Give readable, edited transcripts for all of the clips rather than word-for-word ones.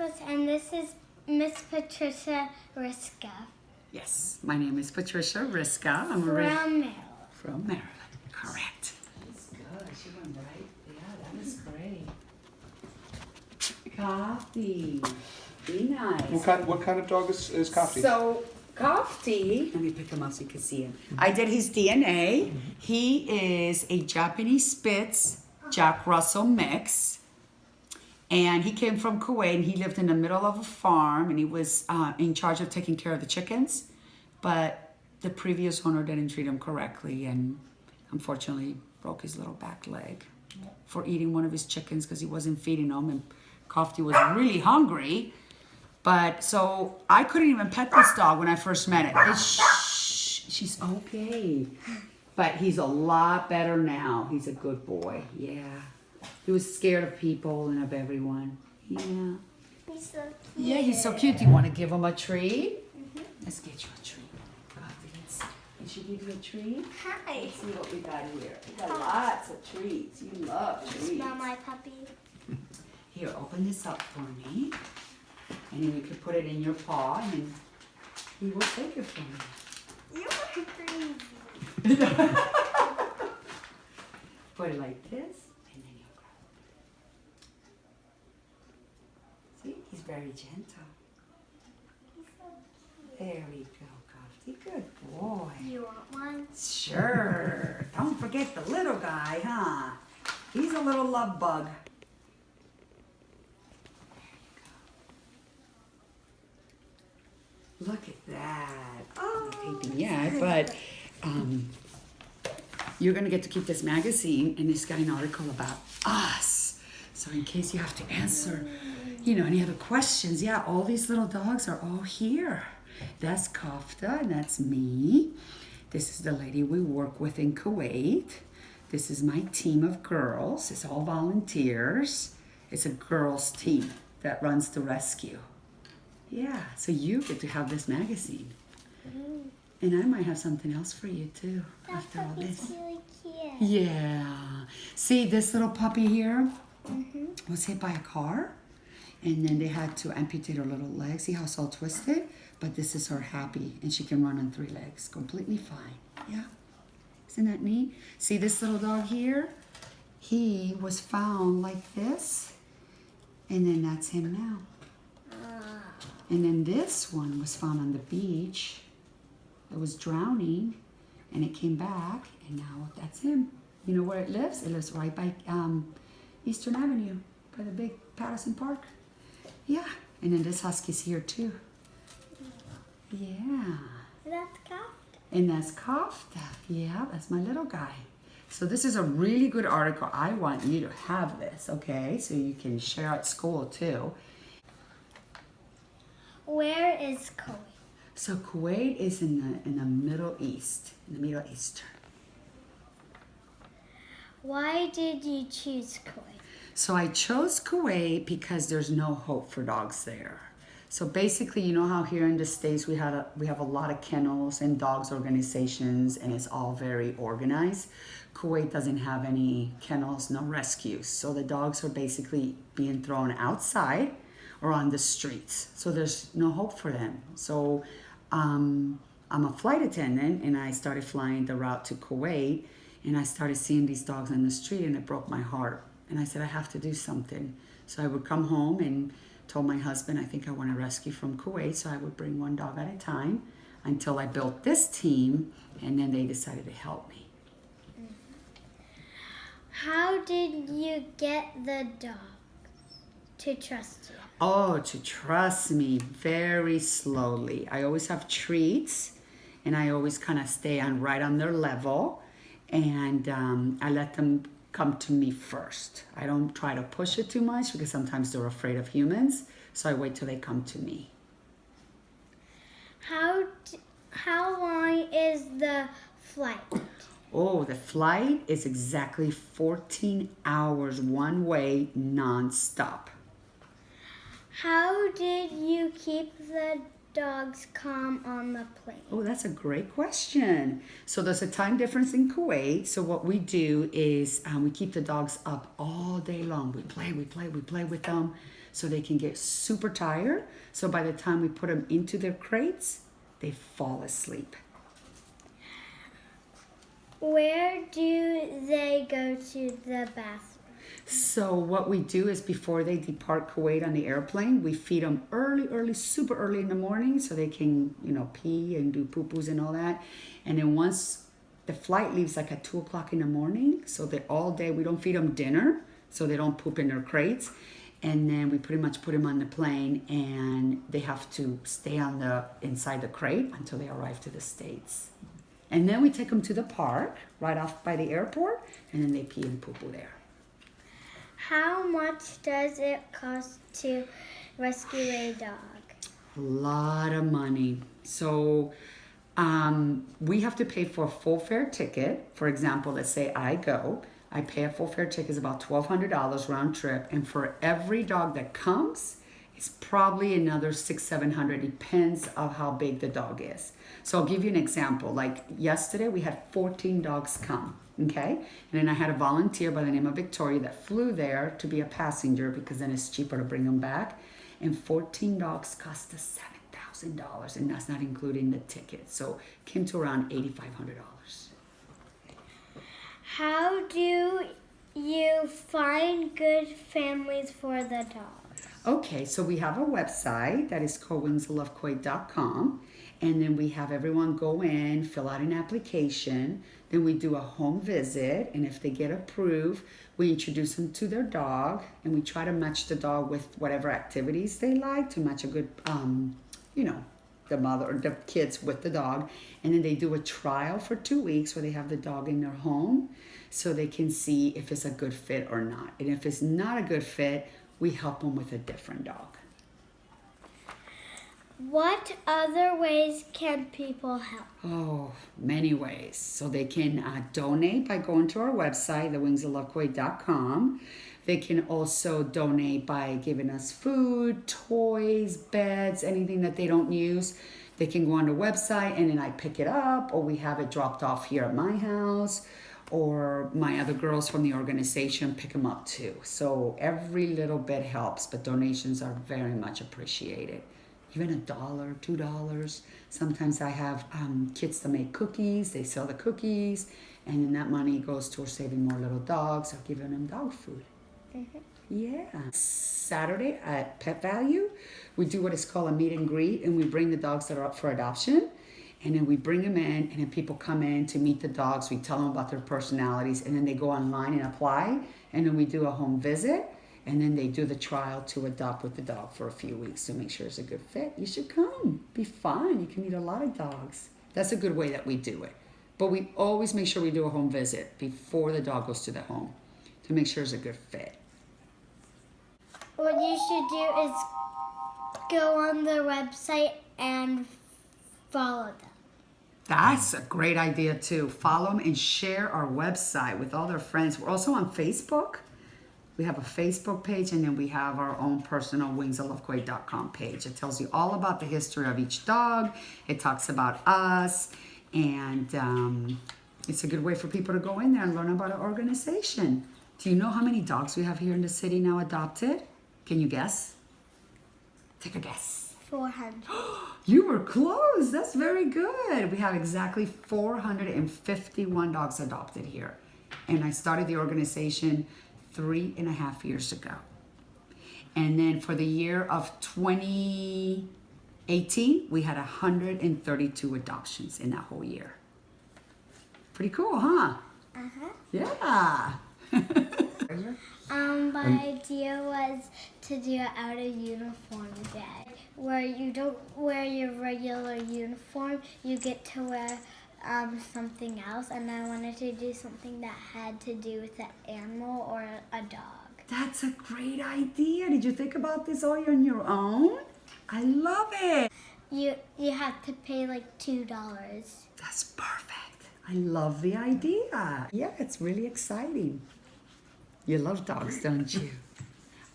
Nicholas, and this is Miss Patricia Riska. Yes, my name is Patricia Riska. I'm From Maryland. From Maryland, correct. That's good. She went right. Yeah, that was great. Coffee. Be nice. What kind of dog is Coffee? So, Coffee, let me pick him up so you can see him. I did his DNA. He is a Japanese Spitz Jack Russell mix. And he came from Kuwait, and he lived in the middle of a farm, and he was in charge of taking care of the chickens. But the previous owner didn't treat him correctly, and unfortunately broke his little back leg for eating one of his chickens because he wasn't feeding them, and Coffee was really hungry. But so I couldn't even pet this dog when I first met it. She's okay. But he's a lot better now. He's a good boy. Yeah. He was scared of people and of everyone. Yeah. He's so cute. Yeah, he's so cute. Do you want to give him a treat? Mm-hmm. Let's get you a treat. Did she give you a treat? Hi. Let's see what we got here. We got lots of treats. You love treats. Smell my puppy. Here, open this up for me. And then you can put it in your paw, and then he will take it from you. You're crazy. Put it like this, and then you'll grab it. See, he's very gentle. There we go, Coffee. Good boy. You want one? Sure. Don't forget the little guy, huh? He's a little love bug. Look at that. Oh, yeah, but you're going to get to keep this magazine, and it's got an article about us. So in case you have to answer, any other questions, yeah, all these little dogs are all here. That's Kafta, and that's me. This is the lady we work with in Kuwait. This is my team of girls. It's all volunteers. It's a girls' team that runs the rescue. Yeah, so you get to have this magazine. And I might have something else for you too after all this. Really cute. Yeah. See this little puppy here was hit by a car, and then they had to amputate her little legs. See how it's all twisted? But this is her happy, and she can run on 3 legs completely fine. Yeah. Isn't that neat? See this little dog here? He was found like this, and then that's him now. And then this one was found on the beach. It was drowning, and it came back, and now that's him. You know where it lives? It lives right by Eastern Avenue, by the big Patterson Park. Yeah, and then this husky's here too. Yeah. That's Kafta. And that's Kafta. Yeah, that's my little guy. So this is a really good article. I want you to have this, okay? So you can share at school too. Where is Kuwait? So Kuwait is in the Middle East, in the Middle Eastern. Why did you choose Kuwait? So I chose Kuwait because there's no hope for dogs there. So basically, you know how here in the States we have a lot of kennels and dogs organizations, and it's all very organized. Kuwait doesn't have any kennels, no rescues. So the dogs are basically being thrown outside or on the streets. So there's no hope for them. So I'm a flight attendant, and I started flying the route to Kuwait, and I started seeing these dogs on the street, and it broke my heart. And I said, I have to do something. So I would come home and told my husband, I think I want to rescue from Kuwait. So I would bring one dog at a time until I built this team, and then they decided to help me. How did you get the dogs to trust you? Oh, to trust me very slowly. I always have treats, and I always kind of stay right on their level, and I let them come to me first. I don't try to push it too much because sometimes they're afraid of humans, so I wait till they come to me. How long is the flight? Oh, the flight is exactly 14 hours one way, non-stop. How did you keep the dogs calm on the plane? Oh, that's a great question. So there's a time difference in Kuwait. So what we do is we keep the dogs up all day long. We play with them. so they can get super tired. So by the time we put them into their crates, they fall asleep. Where do they go to the bathroom? So what we do is before they depart Kuwait on the airplane, we feed them early, super early in the morning so they can, pee and do poo-poos and all that. And then once the flight leaves like at 2 o'clock in the morning, so that all day we don't feed them dinner so they don't poop in their crates. And then we pretty much put them on the plane and they have to stay inside the crate until they arrive to the States. And then we take them to the park right off by the airport and then they pee and poo-poo there. How much does it cost to rescue a dog? A lot of money. So we have to pay for a full fare ticket. For example, let's say I pay a full fare ticket, is about $1,200 round trip. And for every dog that comes, it's probably another $600-700, depends on how big the dog is. So I'll give you an example. Like yesterday, we had 14 dogs come. Okay, and then I had a volunteer by the name of Victoria that flew there to be a passenger because then it's cheaper to bring them back. And 14 dogs cost us $7,000, and that's not including the ticket. So it came to around $8,500. How do you find good families for the dogs? Okay, so we have a website that is called wingsoflovekuwait.com. And then we have everyone go in, fill out an application. Then we do a home visit. And if they get approved, we introduce them to their dog. And we try to match the dog with whatever activities they like to match a good, the mother or the kids with the dog. And then they do a trial for 2 weeks where they have the dog in their home so they can see if it's a good fit or not. And if it's not a good fit, we help them with a different dog. What other ways can people help? Oh, many ways. So they can donate by going to our website, thewingsoflovekuwait.com. They can also donate by giving us food, toys, beds, anything that they don't use. They can go on the website and then I pick it up, or we have it dropped off here at my house, or my other girls from the organization pick them up too. So every little bit helps, but donations are very much appreciated. Even $1, $2. Sometimes I have kids that make cookies. They sell the cookies, and then that money goes towards saving more little dogs or giving them dog food. Mm-hmm. Yeah. Saturday at Pet Value, we do what is called a meet and greet, and we bring the dogs that are up for adoption, and then we bring them in, and then people come in to meet the dogs. We tell them about their personalities, and then they go online and apply, and then we do a home visit. And then they do the trial to adopt with the dog for a few weeks to make sure it's a good fit. You should come. Be fun. You can meet a lot of dogs. That's a good way that we do it. But we always make sure we do a home visit before the dog goes to the home to make sure it's a good fit. What you should do is go on their website and follow them. That's a great idea too. Follow them and share our website with all their friends. We're also on Facebook. We have a Facebook page, and then we have our own personal wingsoflovekuwait.com page. It tells you all about the history of each dog. It talks about us, and it's a good way for people to go in there and learn about our organization. Do you know how many dogs we have here in the city now adopted? Can you guess? Take a guess. 400. You were close. That's very good. We have exactly 451 dogs adopted here. And I started the organization 3.5 years ago. And then for the year of 2018, we had 132 adoptions in that whole year. Pretty cool, huh? Uh-huh. Yeah. My idea was to do it out of uniform day, where you don't wear your regular uniform, you get to wear something else, and I wanted to do something that had to do with an animal or a dog. That's a great idea. Did you think about this all on your own? I love it. You have to pay like $2. That's perfect. I love the idea. Yeah, it's really exciting. You love dogs, don't you?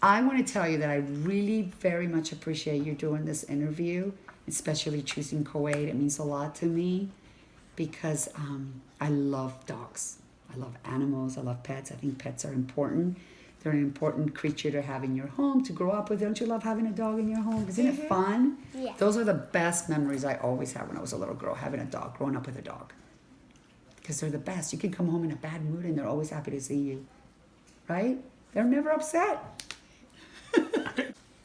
I want to tell you that I really very much appreciate you doing this interview, especially choosing Kuwait. It means a lot to me because I love dogs. I love animals. I love pets. I think pets are important. They're an important creature to have in your home, to grow up with. Don't you love having a dog in your home? Isn't it fun? Yeah. Those are the best memories I always had when I was a little girl, having a dog, growing up with a dog. Because they're the best. You can come home in a bad mood and they're always happy to see you. Right? They're never upset.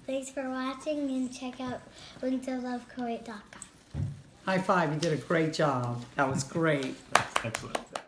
Thanks for watching and check out wingsoflovekuwait.com. High five, you did a great job. That was great. Excellent.